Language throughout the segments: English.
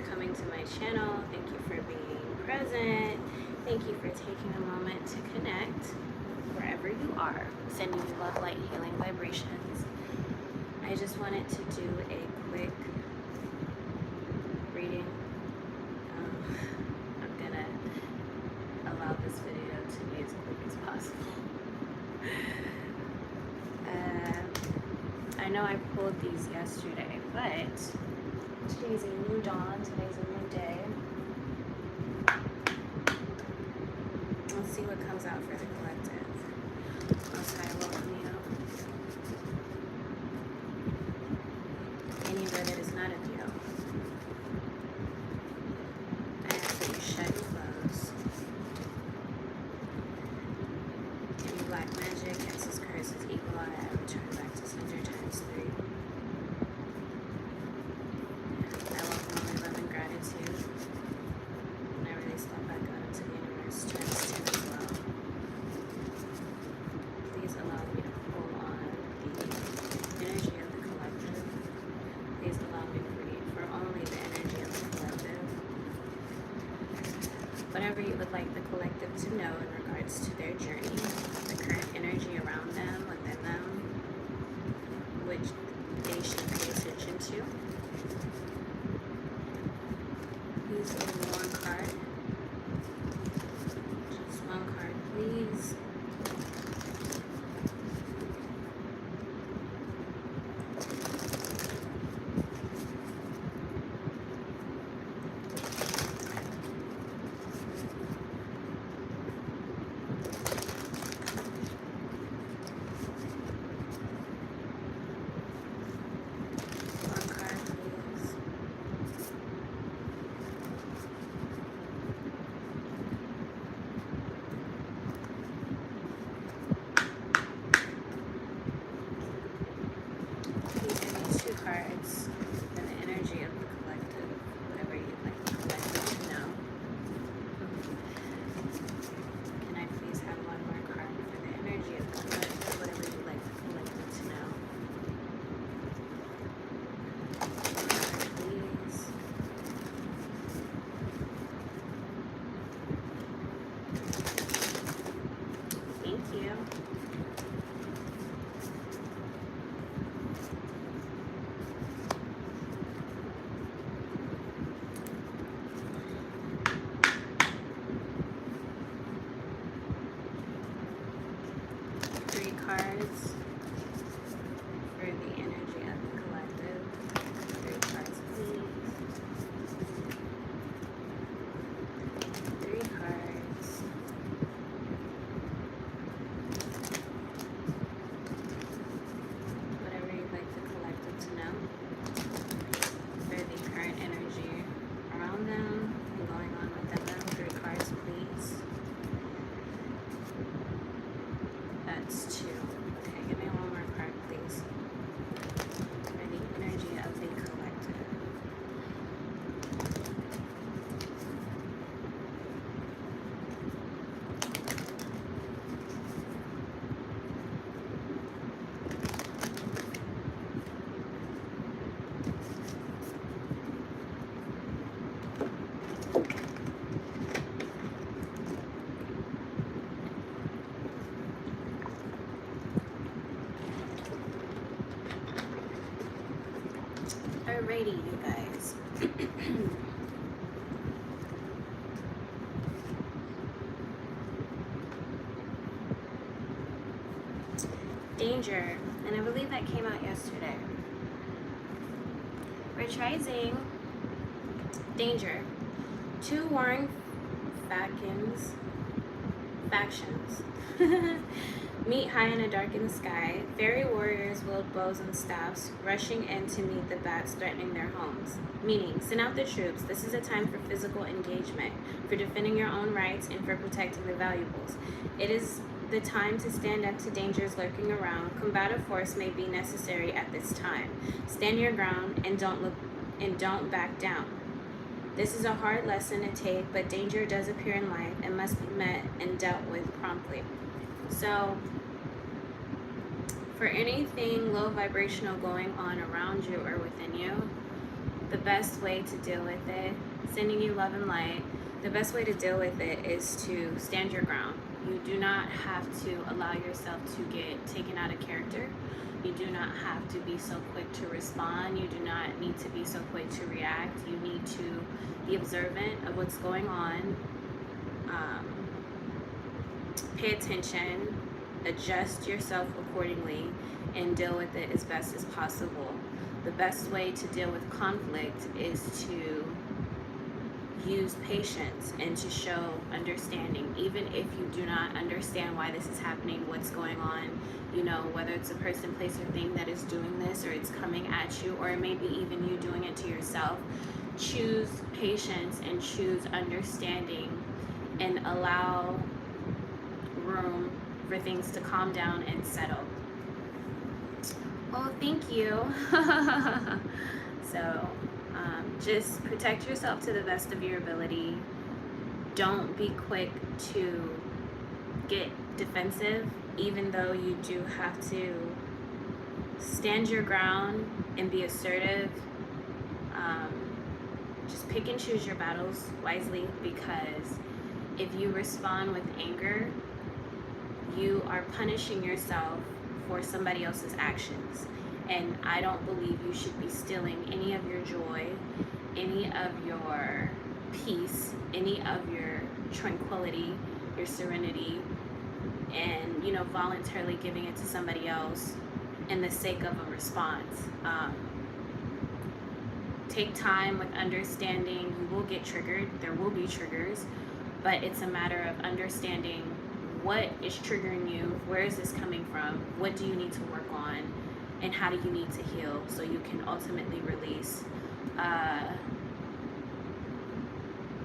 for coming to my channel. Thank you for being present. Thank you for taking a moment to connect wherever you are. Sending you love, light, healing vibrations. I just wanted to do a quick reading. I'm gonna allow this video to be as quick as possible. I know I pulled these yesterday, but today's a new dawn, today's a new day. Let's see what comes out for the collective. Most High, welcome you. Anywhere that is not of you, I ask that you shut and close. Any black magic, cancels, curses, evil eye, I return back to sender times 3. I welcome all my love and gratitude. And I release love back out into the universe times 10 as well. Please allow me to pull on the energy of the collective. Please allow me to read for only the energy of the collective. Whatever you would like the collective to know in regards to their journey, the current energy around them, within them, which they should pay attention to. Please give me one card. Just one card, please. One card, please. Please give me 2 cards for the energy of the collective, whatever you'd like the collective to know. Can I please have one more card for the energy of the collective, whatever you'd like the collective to know? Please. Thank you. Three cards for the energy of the collective. 3 cards, please. 3 cards. Whatever you'd like the collective to know for the current energy around them and going on within them. 3 cards, please. That's 2. Okay, give me one more card, please. For the energy of the collective. Alrighty, you guys. Danger, and I believe that came out yesterday. Rising, danger. 2 warring factions meet high in a darkened sky. Fairy warriors wield bows and staffs, rushing in to meet the bats threatening their homes. Meaning, send out the troops. This is a time for physical engagement, for defending your own rights, and for protecting the valuables. It is the time to stand up to dangers lurking around. Combative force may be necessary at this time. Stand your ground and don't back down. This is a hard lesson to take, but danger does appear in life and must be met and dealt with promptly. So, for anything low vibrational going on around you or within you, the best way to deal with it, sending you love and light, the best way to deal with it is to stand your ground. You do not have to allow yourself to get taken out of character. You do not have to be so quick to respond. You do not need to be so quick to react. You need to be observant of what's going on. Pay attention, adjust yourself accordingly, and deal with it as best as possible. The best way to deal with conflict is to use patience and to show understanding, even if you do not understand why this is happening, what's going on, you know, whether it's a person, place, or thing that is doing this, or it's coming at you, or it may be even you doing it to yourself. Choose patience and choose understanding and allow room for things to calm down and settle. Well, thank you. So just protect yourself to the best of your ability. Don't be quick to get defensive, even though you do have to stand your ground and be assertive. Just pick and choose your battles wisely, because if you respond with anger, you are punishing yourself for somebody else's actions. And I don't believe you should be stealing any of your joy, any of your peace, any of your tranquility, your serenity, and, you know, voluntarily giving it to somebody else in the sake of a response. Take time with understanding. You will get triggered. There will be triggers, but it's a matter of understanding what is triggering you, where is this coming from, what do you need to work on, and how do you need to heal so you can ultimately release.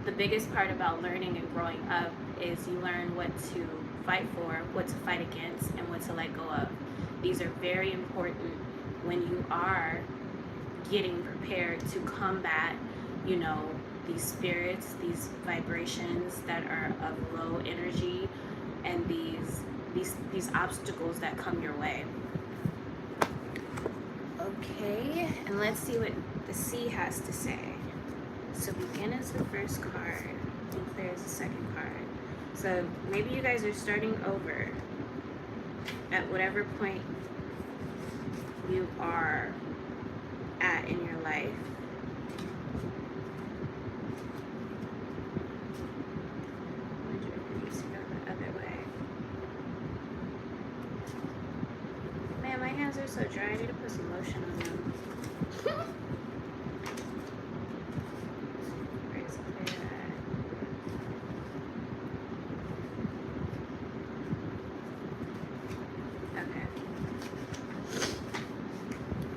The biggest part about learning and growing up is you learn what to fight for, what to fight against, and what to let go of. These are very important when you are getting prepared to combat, you know, these spirits, these vibrations that are of low energy, and these obstacles that come your way. Okay, and let's see what the sea has to say. So begin as the first card and clear as the second card. So maybe you guys are starting over at whatever point you are at in your life. I wonder if it needs to go the other way. Man, my hands are so dry. I need to put some lotion on them. Where's clear at? Okay.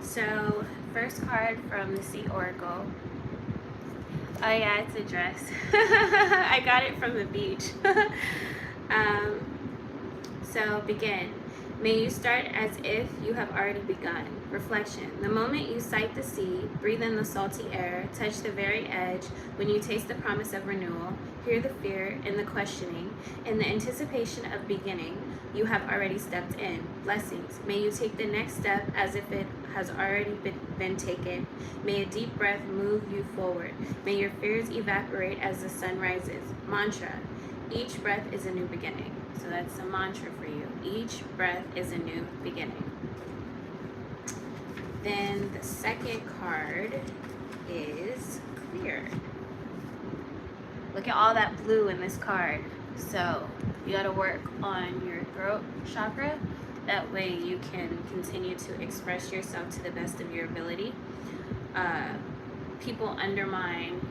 So, first card from the Sea Oracle. Oh yeah, it's a dress. I got it from the beach. So begin. May you start as if you have already begun. Reflection. The moment you sight the sea, breathe in the salty air, touch the very edge, when you taste the promise of renewal, hear the fear and the questioning, in the anticipation of beginning, you have already stepped in. Blessings. May you take the next step as if it has already been taken. May a deep breath move you forward. May your fears evaporate as the sun rises. Mantra. Each breath is a new beginning. So that's a mantra for you. Each breath is a new beginning. Then the second card is clear. Look at all that blue in this card. So you got to work on your throat chakra. That way you can continue to express yourself to the best of your ability. People undermine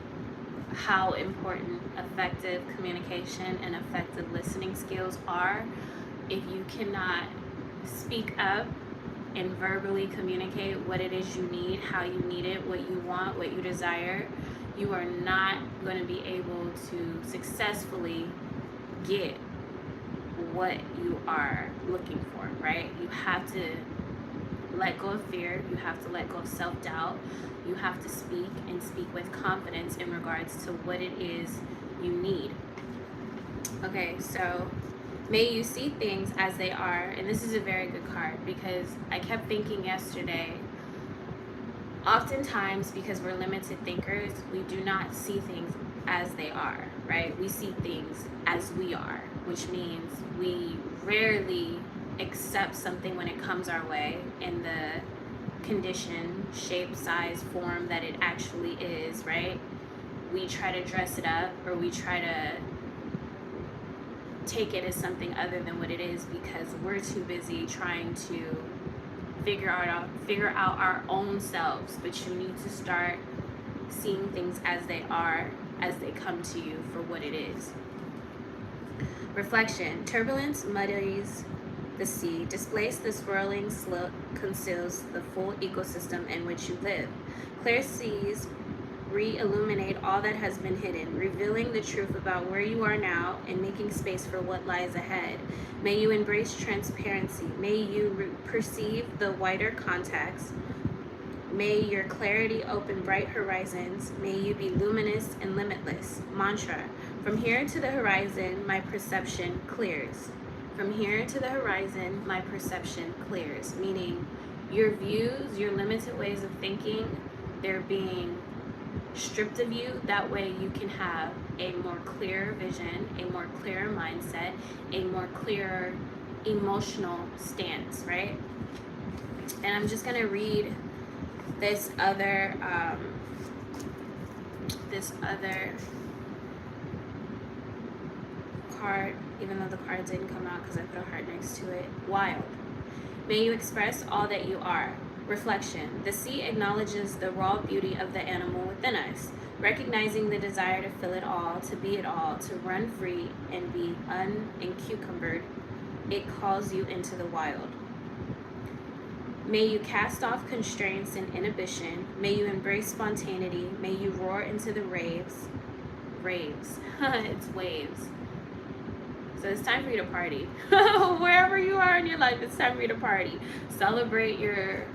how important effective communication and effective listening skills are. If you cannot speak up and verbally communicate what it is you need, how you need it, what you want, what you desire, you are not going to be able to successfully get what you are looking for, right? You have to let go of fear. You have to let go of self-doubt. You have to speak and speak with confidence in regards to what it is you need. Okay, so may you see things as they are. And this is a very good card because I kept thinking yesterday, Oftentimes, because we're limited thinkers, we do not see things as they are, right? We see things as we are, which means we rarely accept something when it comes our way in the condition, shape, size, form that it actually is, right? We try to dress it up, or we try to take it as something other than what it is because we're too busy trying to figure out our own selves. But you need to start seeing things as they are, as they come to you for what it is. Reflection. Turbulence muddies the sea. Displaced, the swirling slope conceals the full ecosystem in which you live. Clear seas re-illuminate all that has been hidden, revealing the truth about where you are now and making space for what lies ahead. May you embrace transparency. May you perceive the wider context. May your clarity open bright horizons. May you be luminous and limitless. Mantra. From here to the horizon, my perception clears. From here to the horizon, my perception clears. Meaning your views, your limited ways of thinking, they're being stripped of you. That way you can have a more clear vision, a more clear mindset, a more clear emotional stance, right? And I'm just gonna read this other card, even though the card didn't come out because I put a heart next to it. Wild. May you express all that you are. Reflection. The sea acknowledges the raw beauty of the animal within us, recognizing the desire to feel it all, to be it all, to run free and be unencumbered. It calls you into the wild. May you cast off constraints and inhibition. May you embrace spontaneity. May you roar into the raves. It's waves. So it's time for you to party. Wherever you are in your life, it's time for you to party. Celebrate your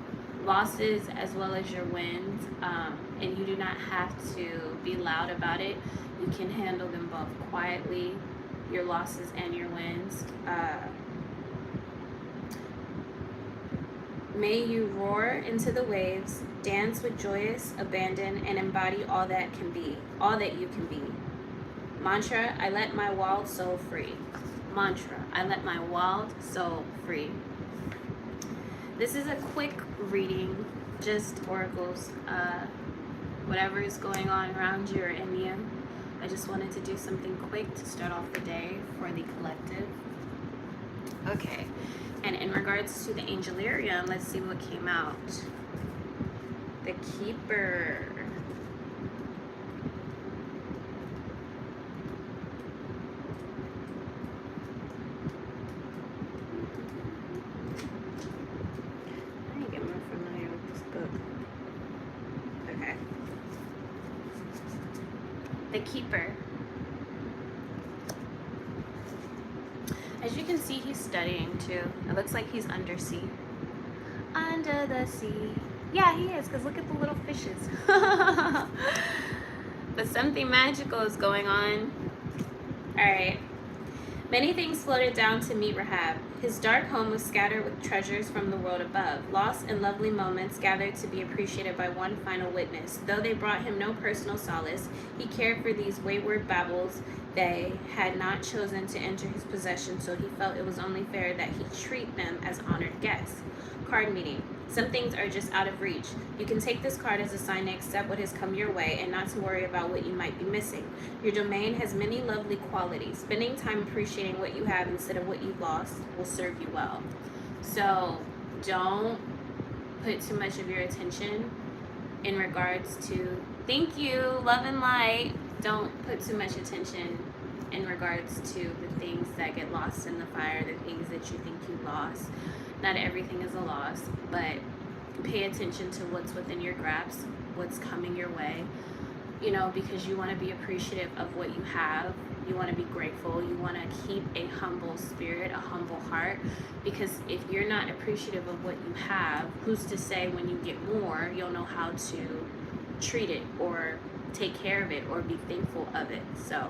losses as well as your wins. And you do not have to be loud about it. You can handle them both quietly, your losses and your wins. May you roar into the waves, dance with joyous abandon, and embody all that can be, all that you can be. Mantra, I let my wild soul free. Mantra, I let my wild soul free. This is a quick reading, just oracles, whatever is going on around you or in you. I just wanted to do something quick to start off the day for the collective. Okay, and in regards to the Angelarium, let's see what came out. The Keeper. I need to get more familiar with this book. Okay. The Keeper. As you can see, he's studying too. It looks like he's undersea. Under the sea. Yeah, he is, because look at the little fishes. But something magical is going on. Alright. Many things floated down to meet Rahab. His dark home was scattered with treasures from the world above. Lost and lovely moments gathered to be appreciated by one final witness. Though they brought him no personal solace, he cared for these wayward babbles. They had not chosen to enter his possession, so he felt it was only fair that he treat them as honored guests. Card meeting. Some things are just out of reach. You can take this card as a sign to accept what has come your way and not to worry about what you might be missing. Your domain has many lovely qualities. Spending time appreciating what you have instead of what you've lost will serve you well. So don't put too much of your attention in regards to, thank you, love and light. Don't put too much attention in regards to the things that get lost in the fire, the things that you think you lost. Not everything is a loss, but pay attention to what's within your grasp, what's coming your way, you know, because you want to be appreciative of what you have. You want to be grateful. You want to keep a humble spirit, a humble heart, because if you're not appreciative of what you have, who's to say when you get more, you'll know how to treat it or take care of it or be thankful of it. So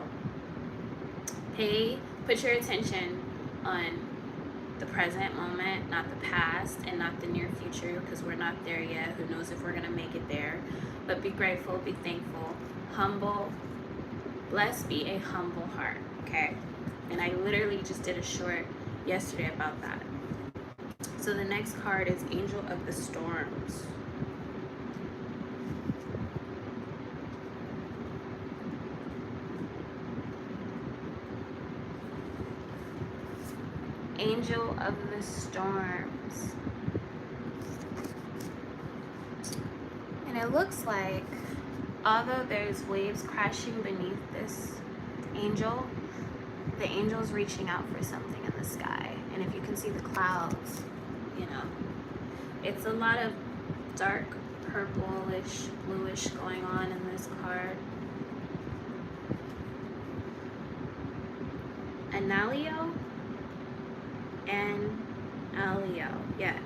put your attention on the present moment, not the past, and not the near future, because we're not there yet. Who knows if we're going to make it there? But be grateful, be thankful, humble. Blessed be a humble heart, okay? And I literally just did a short yesterday about that. So the next card is Angel of the Storms. Angel of the Storms. And it looks like, although there's waves crashing beneath this angel, the angel's reaching out for something in the sky. And if you can see the clouds, you know, it's a lot of dark purplish, bluish going on in this card. Analiel and Alio, yeah.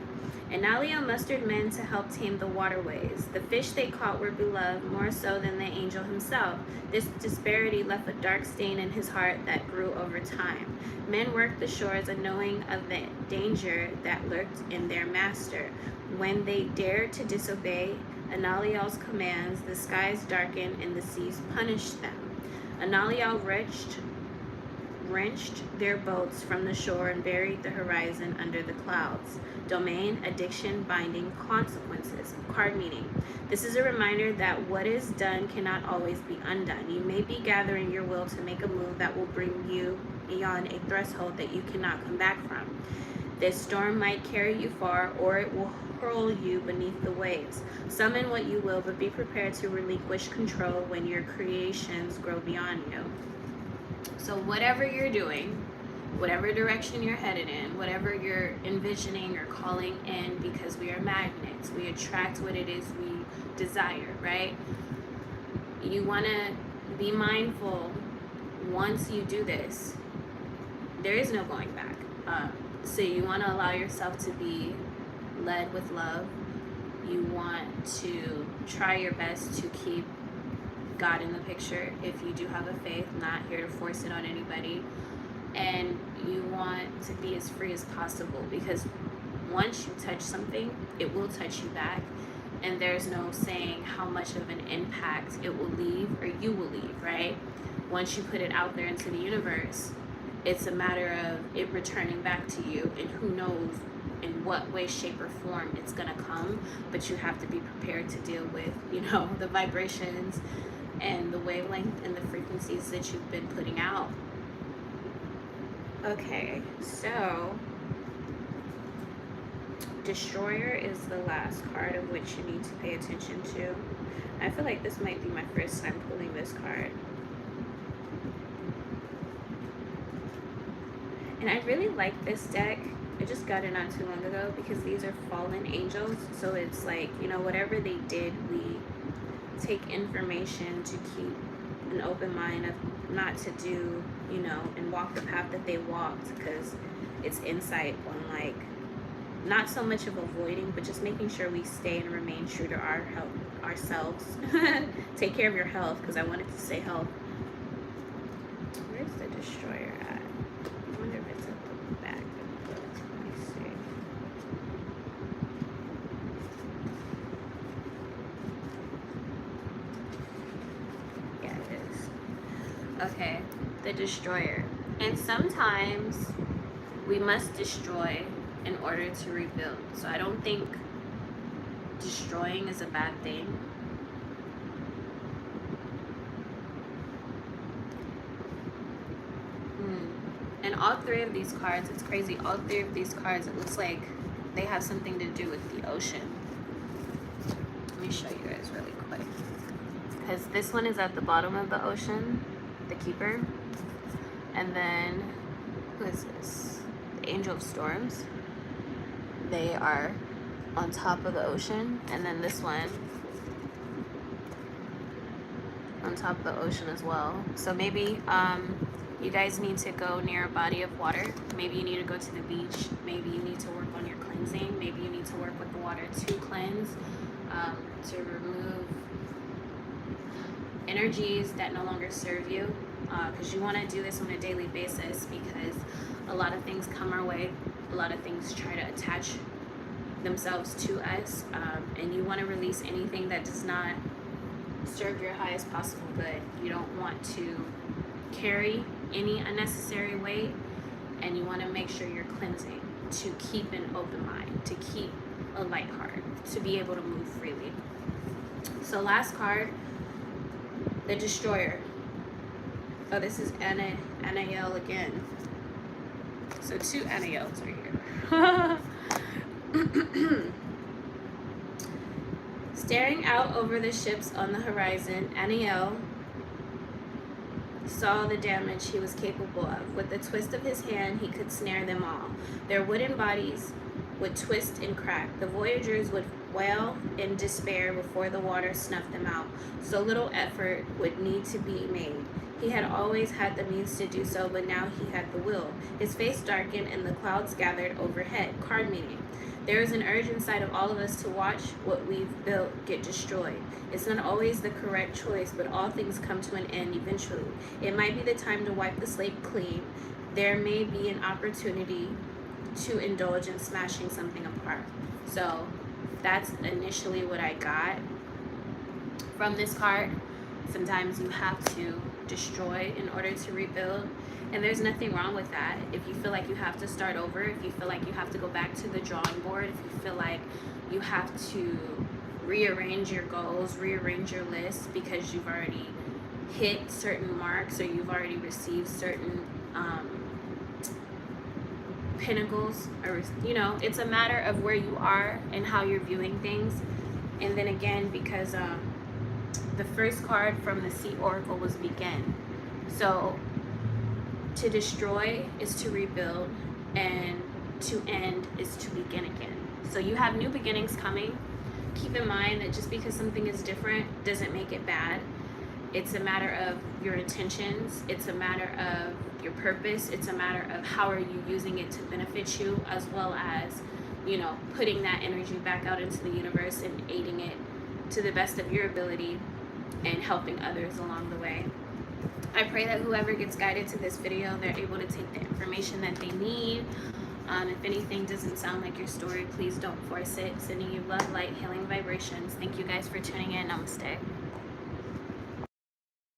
Analiel mustered men to help tame the waterways. The fish they caught were beloved more so than the angel himself. This disparity left a dark stain in his heart that grew over time. Men worked the shores unknowing of the danger that lurked in their master. When they dared to disobey Analiel's commands, the skies darkened and the seas punished them. Analiel wrenched their boats from the shore and buried the horizon under the clouds. Domain, addiction, binding, consequences. Card meaning. This is a reminder that what is done cannot always be undone. You may be gathering your will to make a move that will bring you beyond a threshold that you cannot come back from. This storm might carry you far, or it will hurl you beneath the waves. Summon what you will, but be prepared to relinquish control when your creations grow beyond you. So whatever you're doing, whatever direction you're headed in, whatever you're envisioning or calling in, because we are magnets, we attract what it is we desire, right? You want to be mindful once you do this, there is no going back. So you want to allow yourself to be led with love. You want to try your best to keep God in the picture if you do have a faith, not here to force it on anybody. And you want to be as free as possible, because once you touch something, it will touch you back, and there's no saying how much of an impact it will leave or you will leave, right? Once you put it out there into the universe, it's a matter of it returning back to you, and who knows in what way, shape, or form it's gonna come. But you have to be prepared to deal with, you know, the vibrations and the wavelength and the frequencies that you've been putting out. Okay, so Destroyer is the last card of which you need to pay attention to. I feel like this might be my first time pulling this card. And I really like this deck. I just got it not too long ago because these are fallen angels. So it's like, you know, whatever they did, we take information to keep an open mind of not to do, you know, and walk the path that they walked, because it's insight on, like, not so much of avoiding, but just making sure we stay and remain true to our health, ourselves. Take care of your health, because I wanted to say health. Where's the Destroyer at? I wonder if it's at the back of the book. Let me see. Yeah, it is. Okay, the Destroyer. And sometimes we must destroy in order to rebuild. So I don't think destroying is a bad thing. And all three of these cards, it's crazy, all three of these cards, it looks like they have something to do with the ocean. Let me show you guys really quick. Because this one is at the bottom of the ocean, the Keeper. And then, who is this? The Angel of Storms. They are on top of the ocean. And then this one on top of the ocean as well. So maybe you guys need to go near a body of water. Maybe you need to go to the beach. Maybe you need to work on your cleansing. Maybe you need to work with the water to cleanse, to remove energies that no longer serve you. Because you want to do this on a daily basis, because a lot of things come our way a lot of things try to attach themselves to us, and you want to release anything that does not serve your highest possible good. You don't want to carry any unnecessary weight, and you want to make sure you're cleansing to keep an open mind, to keep a light heart, to be able to move freely. So last card, the Destroyer. Oh, this is Anael again. So 2 Anaels right here. Staring out over the ships on the horizon, Anael saw the damage he was capable of. With the twist of his hand, he could snare them all. Their wooden bodies would twist and crack. The voyagers would wail in despair before the water snuffed them out. So little effort would need to be made. He had always had the means to do so, but now he had the will. His face darkened and the clouds gathered overhead. Card meaning. There is an urge inside of all of us to watch what we've built get destroyed. It's not always the correct choice, but all things come to an end eventually. It might be the time to wipe the slate clean. There may be an opportunity to indulge in smashing something apart. So that's initially what I got from this card. Sometimes you have to destroy in order to rebuild, and there's nothing wrong with that. If you feel like you have to start over, if you feel like you have to go back to the drawing board, if you feel like you have to rearrange your goals, rearrange your list because you've already hit certain marks or you've already received certain pinnacles, or it's a matter of where you are and how you're viewing things. And then again, because the first card from the Sea Oracle was Begin. So to destroy is to rebuild, and to end is to begin again. So you have new beginnings coming. Keep in mind that just because something is different doesn't make it bad. It's a matter of your intentions. It's a matter of your purpose. It's a matter of how are you using it to benefit you, as well as, putting that energy back out into the universe and aiding it to the best of your ability and helping others along the way. I pray that whoever gets guided to this video, they're able to take the information that they need. If anything doesn't sound like your story, please don't force it. Sending you love, light, healing vibrations. Thank you guys for tuning in. Namaste.